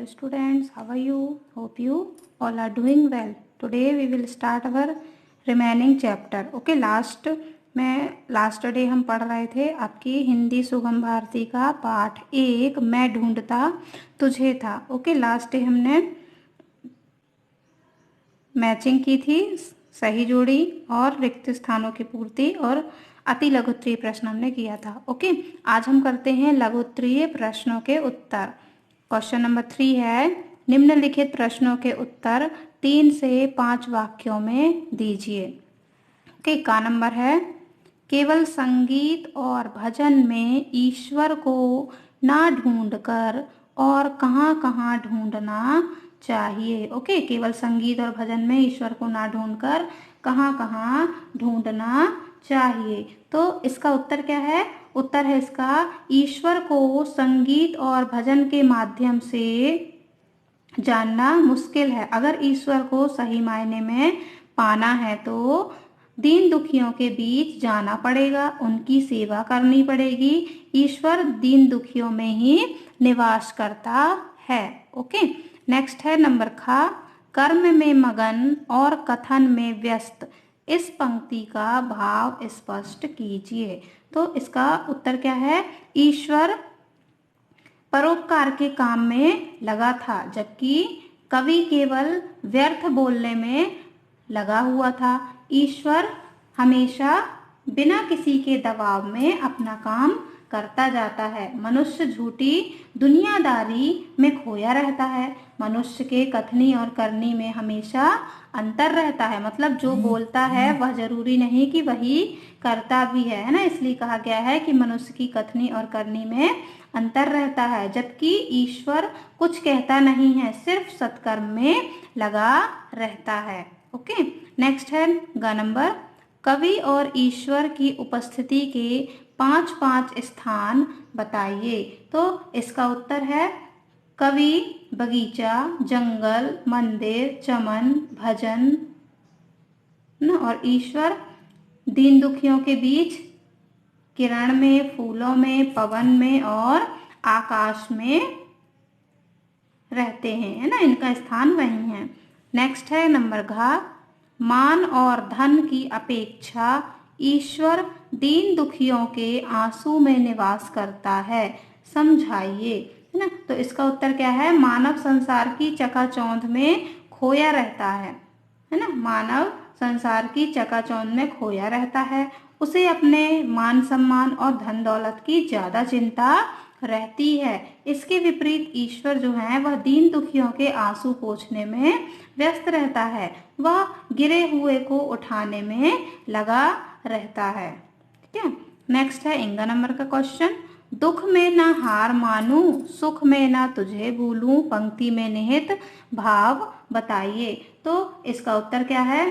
students, how are you? Hope you all are doing well. Today we will start our remaining chapter. Okay, last day हम पढ़ रहे थे आपकी हिंदी सुगम भारती का पाठ 1 मैं ढूंढता तुझे था. ओके, लास्ट डे हमने मैचिंग की थी, सही जोड़ी और रिक्त स्थानों की पूर्ति और अति लघुत्तरीय प्रश्न हमने किया था. ओके, आज हम करते हैं लघुत्तरीय प्रश्नों के उत्तर. क्वेश्चन नंबर 3 है, निम्नलिखित प्रश्नों के उत्तर 3 से 5 वाक्यों में दीजिए. ओके, का नंबर है, केवल संगीत और भजन में ईश्वर को ना ढूंढकर और कहाँ कहाँ ढूंढना चाहिए. ओके, केवल संगीत और भजन में ईश्वर को ना ढूंढकर कहाँ कहाँ ढूंढना चाहिए. तो इसका उत्तर क्या है? उत्तर है इसका, ईश्वर को संगीत और भजन के माध्यम से जानना मुश्किल है. अगर ईश्वर को सही मायने में पाना है तो दीन दुखियों के बीच जाना पड़ेगा, उनकी सेवा करनी पड़ेगी. ईश्वर दीन दुखियों में ही निवास करता है. ओके, नेक्स्ट है नंबर खा, कर्म में मगन और कथन में व्यस्त. इस पंक्ति का भाव स्पष्ट कीजिए. तो इसका उत्तर क्या है? ईश्वर परोपकार के काम में लगा था, जबकि कवि केवल व्यर्थ बोलने में लगा हुआ था. ईश्वर हमेशा बिना किसी के दबाव में अपना काम करता जाता है. मनुष्य झूठी दुनियादारी में खोया रहता है. मनुष्य के कथनी और करनी में हमेशा अंतर रहता है. मतलब जो बोलता है वह जरूरी नहीं कि वही करता भी है ना. इसलिए कहा गया है कि मनुष्य की कथनी और करनी में अंतर रहता है, जबकि ईश्वर कुछ कहता नहीं है, सिर्फ सत्कर्म में लगा रहता है. ओके, नेक्स्ट है ग नंबर, कवि और ईश्वर की उपस्थिति के 5 स्थान बताइए. तो इसका उत्तर है, कवि बगीचा, जंगल, मंदिर, चमन, भजन और ईश्वर दीन दुखियों के बीच, किरण में, फूलों में, पवन में और आकाश में रहते हैं, है ना. इनका स्थान वही है. नेक्स्ट है नंबर घ, मान और धन की अपेक्षा ईश्वर दीन दुखियों के आंसू में निवास करता है, समझाइए, है ना. तो इसका उत्तर क्या है? मानव संसार की चकाचौंध में खोया रहता है ना. मानव संसार की चकाचौंध में खोया रहता है. उसे अपने मान सम्मान और धन दौलत की ज्यादा चिंता रहती है. इसके विपरीत ईश्वर जो है वह दीन दुखियों के आंसू पोंछने में व्यस्त रहता है. वह गिरे हुए को उठाने में लगा रहता है. ठीक है. नेक्स्ट है इंगा नंबर का क्वेश्चन, दुख में ना हार मानूं, सुख में ना तुझे भूलूं, पंक्ति में निहित भाव बताइए. तो इसका उत्तर क्या है?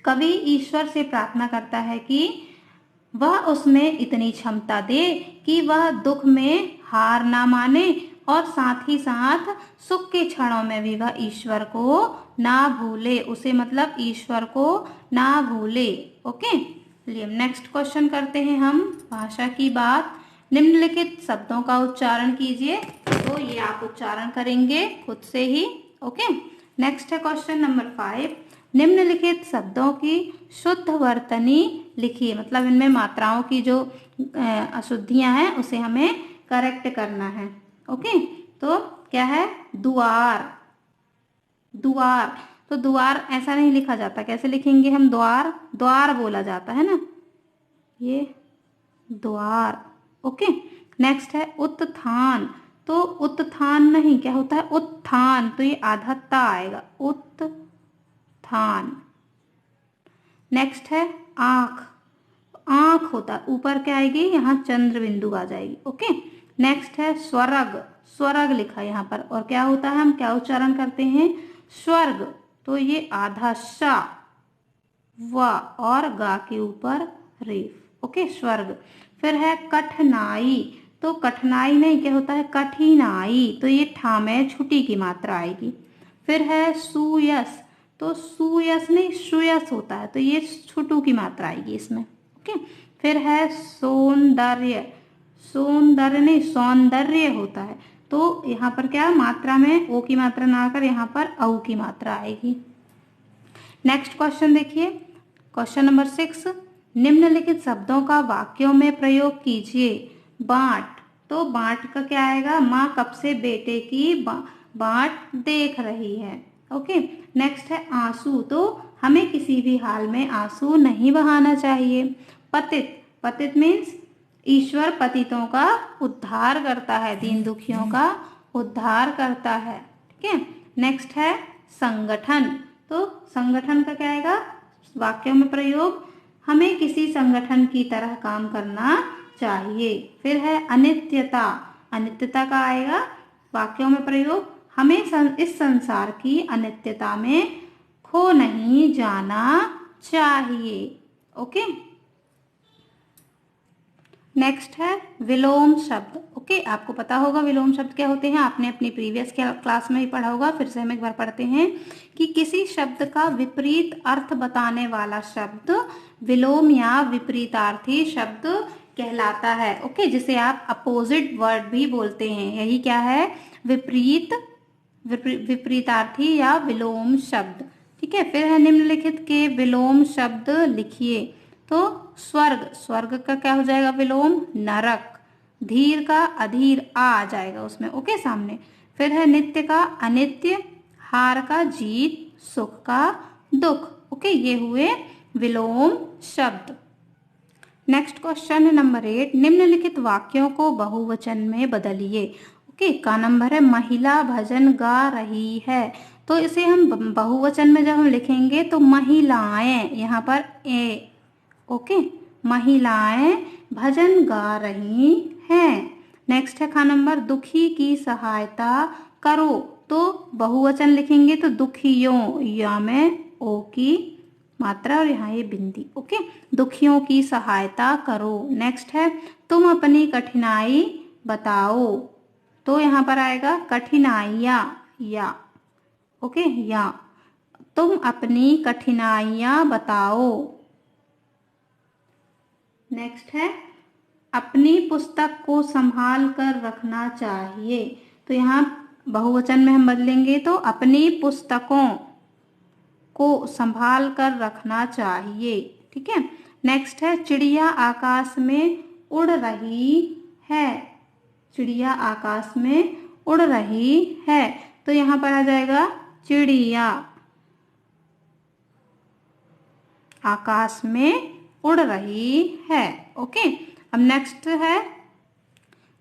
कवि ईश्वर से प्रार्थना करता है कि वह उसमें इतनी क्षमता दे कि वह दुख में हार ना माने और साथ ही साथ सुख के क्षणों में भी वह ईश्वर को ना भूले. उसे मतलब ईश्वर को ना भूले. ओके, चलिए नेक्स्ट क्वेश्चन करते हैं हम, भाषा की बात. निम्नलिखित शब्दों का उच्चारण कीजिए. तो ये आप उच्चारण करेंगे खुद से ही. ओके, नेक्स्ट है क्वेश्चन नंबर 5, निम्नलिखित शब्दों की शुद्ध वर्तनी लिखिए. मतलब इनमें मात्राओं की जो अशुद्धियां हैं उसे हमें करेक्ट करना है. ओके, तो क्या है? द्वार. द्वार, तो द्वार ऐसा नहीं लिखा जाता. कैसे लिखेंगे हम? द्वार, द्वार बोला जाता है ना, ये द्वार. ओके, नेक्स्ट है उत्थान. तो उत्थान नहीं, क्या होता है? उत्थान. तो ये आधा ता आएगा, उत्थान. नेक्स्ट है आंख. आंख होता है, ऊपर क्या आएगी? यहाँ चंद्र बिंदु आ जाएगी. ओके, नेक्स्ट है स्वर्ग. स्वर्ग लिखा यहाँ पर, और क्या होता है? हम क्या उच्चारण करते हैं? स्वर्ग. तो ये आधा श, व और गा के ऊपर रेफ. ओके, स्वर्ग. फिर है कठिनाई. तो कठिनाई नहीं, क्या होता है? कठिनाई. तो ये ठा में छुटी की मात्रा आएगी. फिर है सुयस. तो सुयस नहीं, सुयस होता है, तो ये छुटू की मात्रा आएगी इसमें. ओके, फिर है सौंदर्य. सौंदर्य नहीं, सौंदर्य होता है, तो यहाँ पर क्या मात्रा में ओ की मात्रा ना आकर यहाँ पर औ की मात्रा आएगी। नेक्स्ट क्वेश्चन देखिए, क्वेश्चन नंबर 6, निम्नलिखित शब्दों का वाक्यों में प्रयोग कीजिए। बाट, तो बाट का क्या आएगा, माँ कब से बेटे की बाट देख रही है। ओके, नेक्स्ट है आंसू, तो हमें किसी भी हाल में आंसू नहीं बहाना चाहिए। पतित, पतित मीन्स ईश्वर पतितों का उद्धार करता है, दीन दुखियों का उद्धार करता है। ठीक है, नेक्स्ट है संगठन, तो संगठन का क्या आएगा, वाक्यों में प्रयोग, हमें किसी संगठन की तरह काम करना चाहिए। फिर है अनित्यता, अनित्यता का आएगा वाक्यों में प्रयोग, हमें इस संसार की अनित्यता में खो नहीं जाना चाहिए। ओके, नेक्स्ट है विलोम शब्द। ओके, आपको पता होगा विलोम शब्द क्या होते हैं, आपने अपनी प्रीवियस क्लास में ही पढ़ा होगा, फिर से हम एक बार पढ़ते हैं कि किसी शब्द का विपरीत अर्थ बताने वाला शब्द विलोम या विपरीतार्थी शब्द कहलाता है। ओके, जिसे आप अपोजिट वर्ड भी बोलते हैं, यही क्या है, विपरीतार्थी या विलोम शब्द। ठीक है, फिर है निम्नलिखित के विलोम शब्द लिखिए। तो स्वर्ग, स्वर्ग का क्या हो जाएगा विलोम, नरक। धीर का अधीर आ जाएगा उसमें, ओके सामने। फिर है नित्य का अनित्य, हार का जीत, सुख का दुख। ओके, ये हुए विलोम शब्द। नेक्स्ट क्वेश्चन है नंबर 8, निम्नलिखित वाक्यों को बहुवचन में बदलिए। ओके, का नंबर है महिला भजन गा रही है, तो इसे हम बहुवचन में जब हम लिखेंगे तो महिलाएं, यहाँ पर ए। ओके, महिलाएं भजन गा रही हैं। नेक्स्ट है खा नंबर, दुखी की सहायता करो, तो बहुवचन लिखेंगे तो दुखियों, या में ओ की मात्रा और यहाँ ये बिंदी। ओके, दुखियों की सहायता करो। नेक्स्ट है तुम अपनी कठिनाई बताओ, तो यहाँ पर आएगा कठिनाइयाँ, या। ओके, या तुम अपनी कठिनाइयाँ बताओ। नेक्स्ट है अपनी पुस्तक को संभाल कर रखना चाहिए, तो यहाँ बहुवचन में हम बदलेंगे तो अपनी पुस्तकों को संभाल कर रखना चाहिए। ठीक है, नेक्स्ट है चिड़िया आकाश में उड़ रही है, चिड़िया आकाश में उड़ रही है, तो यहाँ पर आ जाएगा चिड़िया आकाश में उड़ रही है। ओके, अब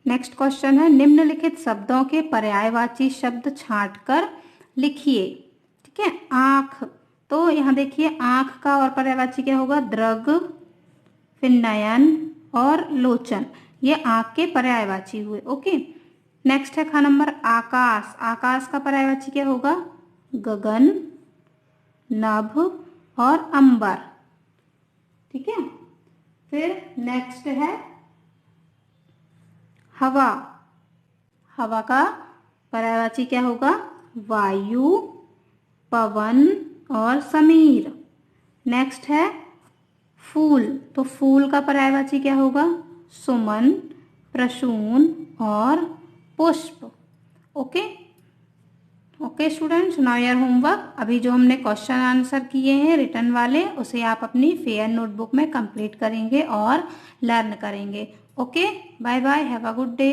नेक्स्ट क्वेश्चन है निम्नलिखित शब्दों के पर्यायवाची शब्द छांटकर लिखिए। ठीक है, आँख, तो यहाँ देखिए आँख का और पर्यायवाची क्या होगा, दृग, फिर नयन और लोचन, ये आँख के पर्यायवाची हुए। ओके, नेक्स्ट है खा नंबर आकाश, आकाश का पर्यायवाची क्या होगा, गगन, नभ और अंबर। ठीक है, फिर नेक्स्ट है हवा, हवा का पर्यायवाची क्या होगा, वायु, पवन और समीर। नेक्स्ट है फूल, तो फूल का पर्यायवाची क्या होगा, सुमन, प्रसून और पुष्प। Okay, okay students, now your homework, अभी जो हमने क्वेश्चन आंसर किए हैं रिटर्न वाले, उसे आप अपनी फेयर नोटबुक में कंप्लीट करेंगे और लर्न करेंगे। Okay, bye bye, have a good day.